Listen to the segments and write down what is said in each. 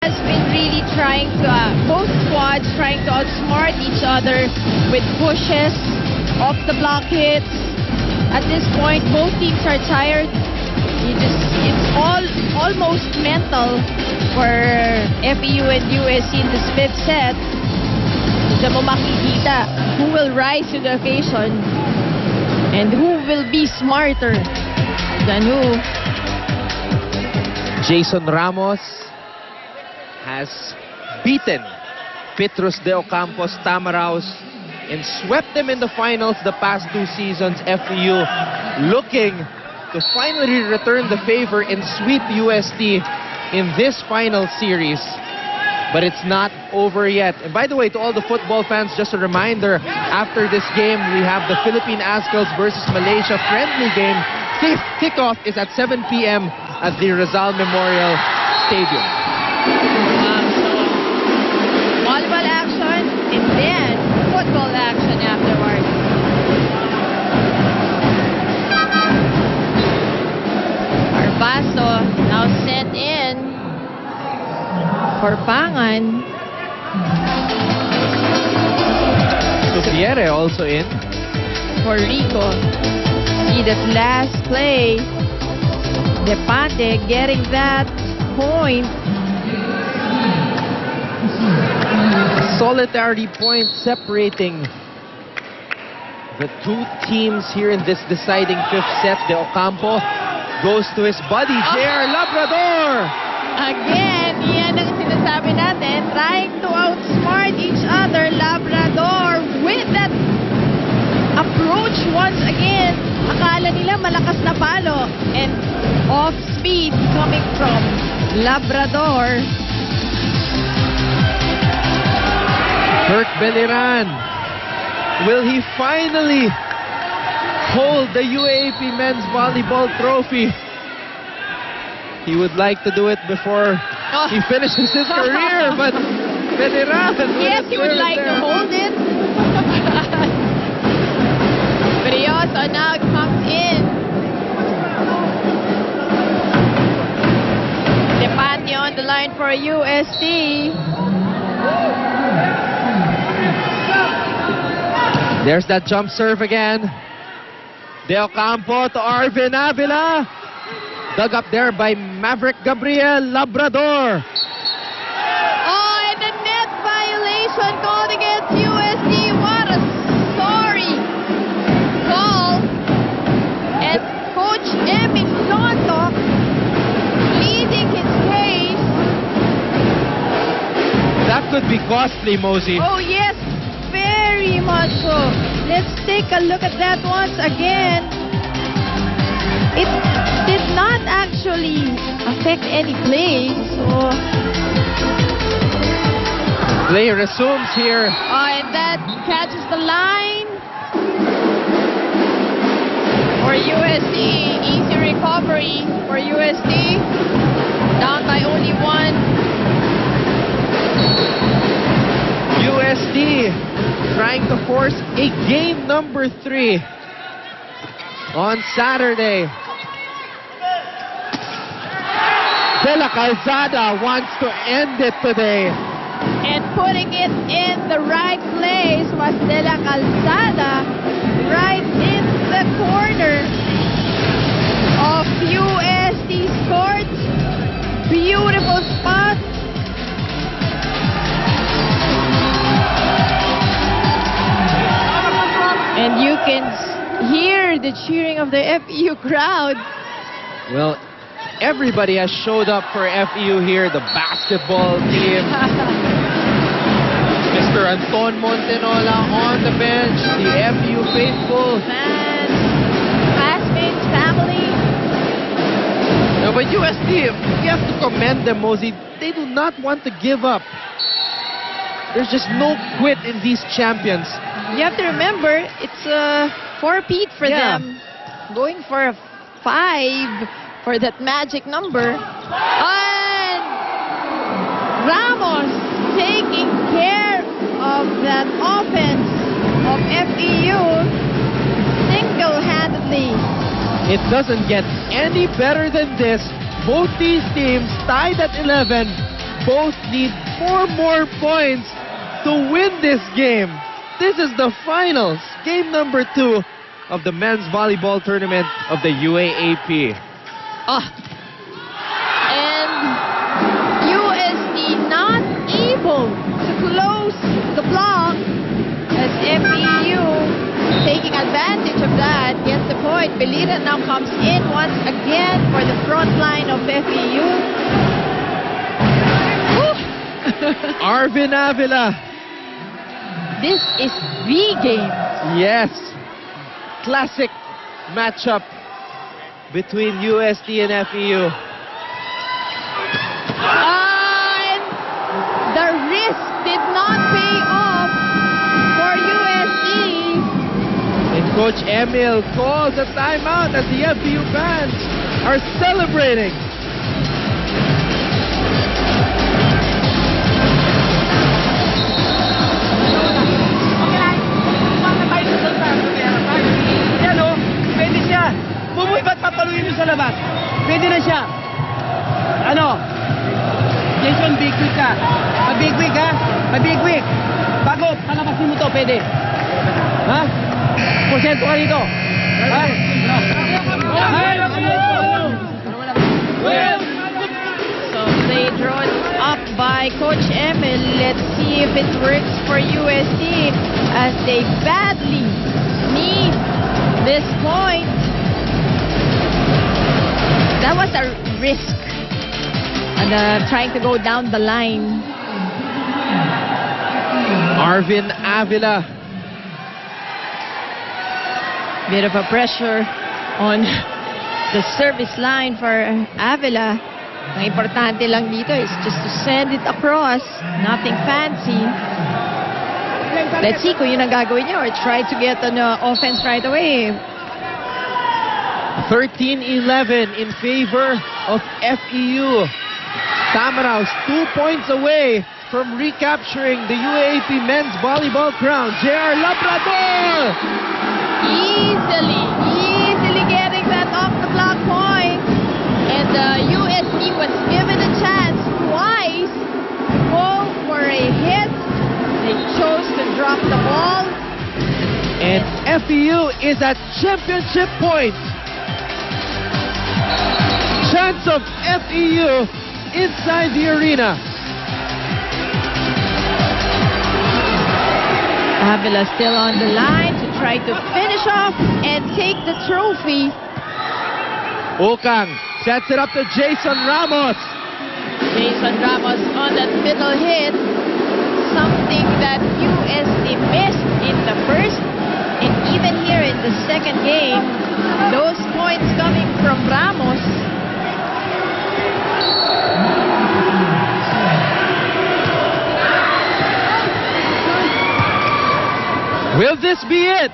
has been really trying to, both squads trying to outsmart each other with pushes, off the block hits. At this point, both teams are tired. It's almost mental for FEU and UST in this fifth set. Diyan mo makikita who will rise to the occasion and who will be smarter than who. Jason Ramos has beaten Petrus de Ocampos Tamaraos and swept them in the finals the past 2 seasons. FEU looking to finally return the favor and sweep UST in this final series. But it's not over yet. And by the way, to all the football fans, just a reminder, after this game, we have the Philippine Azkals versus Malaysia friendly game. Kickoff is at 7 p.m. at the Rizal Memorial Stadium. So, volleyball action and then football action afterwards. Arbaso now sent in for Pangan. Supiere also in. For Rico. See that last play. Depante getting that point. A solitary point separating the 2 teams here in this deciding 5th set. De Ocampo goes to his buddy, JR Labrador. Again, yan ang sinasabi natin, trying to outsmart each other. Labrador with that approach once again. Akala nila malakas na palo. And off speed coming from Labrador. Kirk Beliran. Will he finally hold the UAAP Men's Volleyball Trophy? He would like to do it before he finishes his career, but Beliran... Yes, he would like to hold it. Brioso now comes in. Depante on the line for UST. There's that jump serve again. De Ocampo to Arvin Avila. Dug up there by Maverick Gabriel Labrador. Oh, and the net violation called against UST. What a sorry call. And Coach Emmy Soto leading his case. That could be costly, Mosey. Oh, yes, very much so. Let's take a look at that once again. It did not actually affect any play, so... Play resumes here. Oh, and that catches the line for UST. Easy recovery for UST. Down by only 1. UST trying to force a game number 3 on Saturday. De La Calzada wants to end it today. And putting it in the right place was De La Calzada, right in the corner of UST's court. Beautiful spot. And you can hear the cheering of the FEU crowd. Well, everybody has showed up for FEU here. The basketball team. Mr. Anton Montenola on the bench. The FEU faithful. Fans, classmates, family. No, but UST, you have to commend them, Mosey. They do not want to give up. There's just no quit in these champions. You have to remember, it's a 4-peat for them. Going for a 5 for that magic number. And Ramos taking care of that offense of FEU single-handedly. It doesn't get any better than this. Both these teams tied at 11. both need 4 more points to win this game. This is the finals, game number 2 of the men's volleyball tournament of the UAAP. And UST not able to close the block as FEU taking advantage of that, gets the point. Belira now comes in once again for the front line of FEU. Arvin Avila. This is the game. Yes. Classic matchup between UST and FEU. And the risk did not pay off for UST. And Coach Emil calls a timeout as the FEU fans are celebrating. Bumuy, ba't papaluin nyo sa labas? Pwede na siya. Ano? Jason, big quick ka. Big quick ha? Big quick. Bago, palabasin mo to, pwede. Ha? Porsyento ka rito. Ha? So they draw it up by Coach Emil. Let's see if it works for UST as they badly need this point. That was a risk. And trying to go down the line. Arvin Avila. Bit of a pressure on the service line for Avila. Ang importante lang dito is just to send it across. Nothing fancy. Let's see kung yun ang gagawin niya or try to get an offense right away. 13-11 in favor of FEU. Tamaraws 2 points away from recapturing the UAAP men's volleyball crown. JR Labrador! Easily getting that off the block point. And UST was given a chance twice to go for a hit. They chose to drop the ball. And FEU is at championship point. Chance of FEU inside the arena. Avila still on the line to try to finish off and take the trophy. Okang sets it up to Jason Ramos. Jason Ramos on that middle hit. Something that UST missed in the first and even here in the second game. Those points coming from Ramos. Will this be it?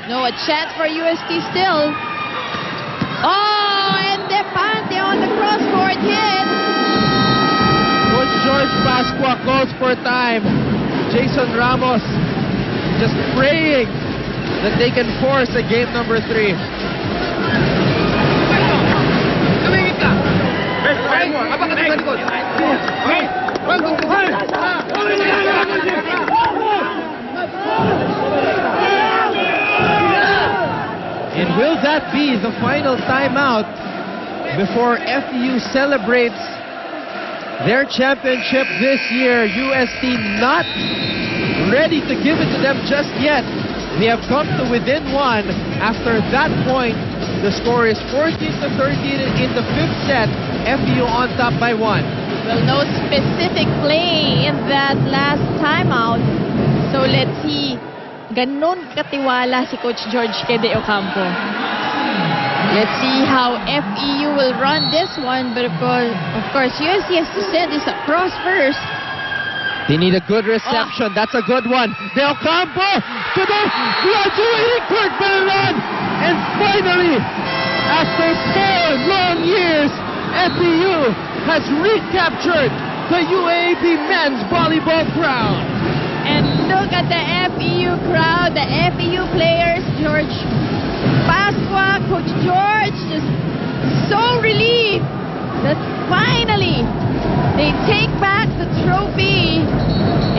No, a chance for UST still. Oh, and Depante on the cross-court hit. Coach George Pasqua calls for time. Jason Ramos just praying that they can force a game number 3. And will that be the final timeout before FEU celebrates their championship this year? UST not ready to give it to them just yet. They have come to within 1. After that point, the score is 14-13 in the 5th set. FEU on top by 1. Well, no specific play in that last timeout. So let's see. Ganon katiwala si Coach George kay De Ocampo. Let's see how FEU will run this one. But of course, UST has to send this across first. They need a good reception. That's a good one. De Ocampo to the graduating Kurt Bellon. And finally, after 4 long years, FEU has recaptured the UAAP men's volleyball crown. And look at the FEU crowd, the FEU players, George Pasqua, Coach George, just so relieved that finally they take back the trophy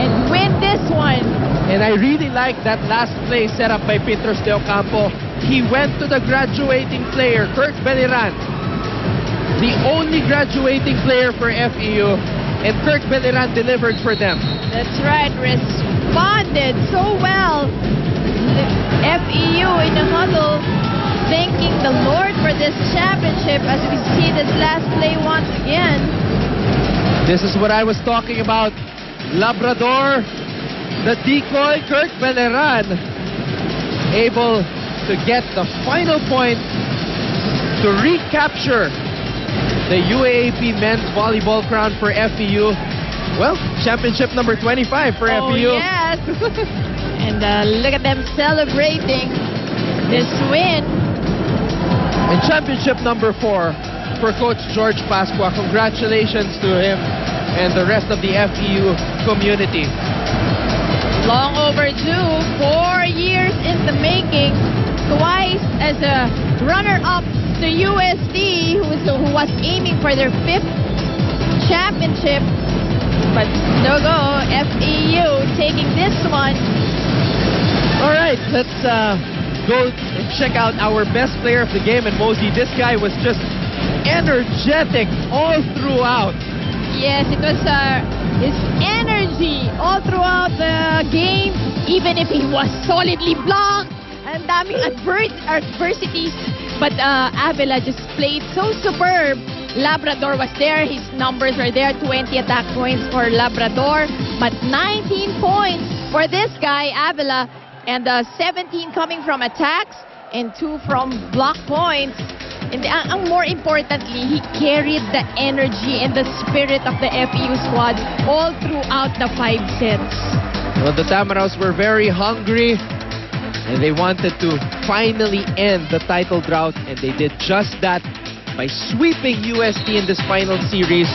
and win this one. And I really like that last play set up by Petros de Ocampo. He went to the graduating player, Kurt Beliran, the only graduating player for FEU, and Kurt Beliran delivered for them. That's right, responded so well. The FEU in the huddle, thanking the Lord for this championship as we see this last play once again. This is what I was talking about. Labrador, the decoy, Kurt Beliran, able to get the final point to recapture the UAAP men's volleyball crown for FEU. Well, championship number 25 for Oh, FEU. yes. And look at them celebrating this win. And championship number 4 for Coach George Pascua. Congratulations to him and the rest of the FEU community. Long overdue, 4 years in the making. Twice as a runner-up to UST, who was aiming for their 5th championship. But no go, FEU taking this one. All right, let's go and check out our best player of the game. And Mosey, this guy was just energetic all throughout. Yes, it was his energy all throughout the game, even if he was solidly blocked. And daming adversities. But Avila just played so superb. Labrador was there. His numbers were there. 20 attack points for Labrador. But 19 points for this guy, Avila. And 17 coming from attacks and 2 from block points. And more importantly, he carried the energy and the spirit of the FEU squad all throughout the 5 sets. Well, the Tamaraws were very hungry. And they wanted to finally end the title drought, and they did just that by sweeping UST in this final series,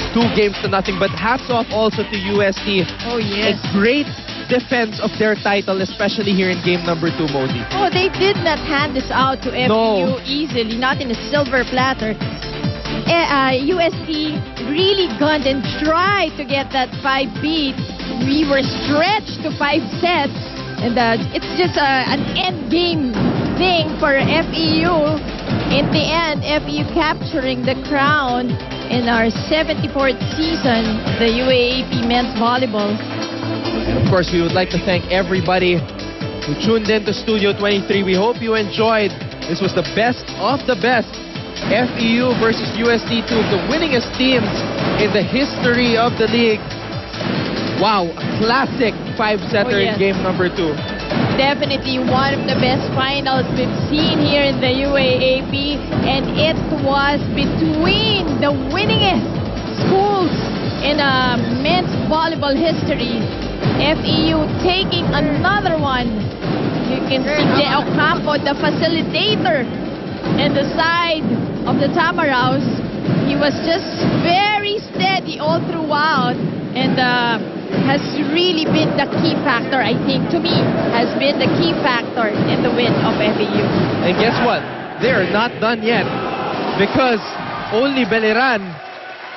2-0. But hats off also to UST. Oh, yes. A great defense of their title, especially here in game number 2, Mosey. Oh, they did not hand this out to FEU easily, not in a silver platter. UST really gunned and tried to get that 5 beat. We were stretched to 5 sets. And it's just an end game thing for FEU. In the end, FEU capturing the crown in our 74th season, the UAAP men's volleyball. And of course, we would like to thank everybody who tuned in to Studio 23. We hope you enjoyed. This was the best of the best. FEU versus UST, 2 of the winningest teams in the history of the league. Wow, a classic 5-setter in game number 2. Definitely one of the best finals we've seen here in the UAAP. And it was between the winningest schools in men's volleyball history. FEU taking another one. You can see De Ocampo, the facilitator, in the side of the Tamaraws. He was just very steady all throughout. And has really been the key factor, I think, to me, has been the key factor in the win of FEU. And guess what? They're not done yet, because only Beliran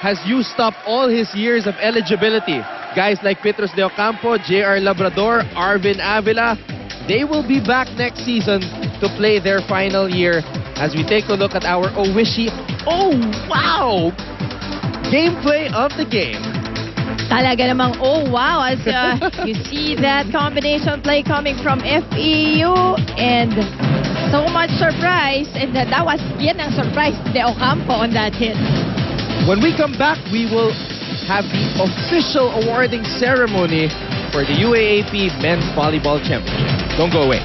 has used up all his years of eligibility. Guys like Petros de Ocampo, JR Labrador, Arvin Avila, they will be back next season to play their final year. As we take a look at our Owishi, oh wow! Gameplay of the game. Talaga namang, oh wow, as you see that combination play coming from FEU, and so much surprise, and that was yan ang surprise, De Ocampo on that hit. When we come back, we will have the official awarding ceremony for the UAAP Men's Volleyball Championship. Don't go away.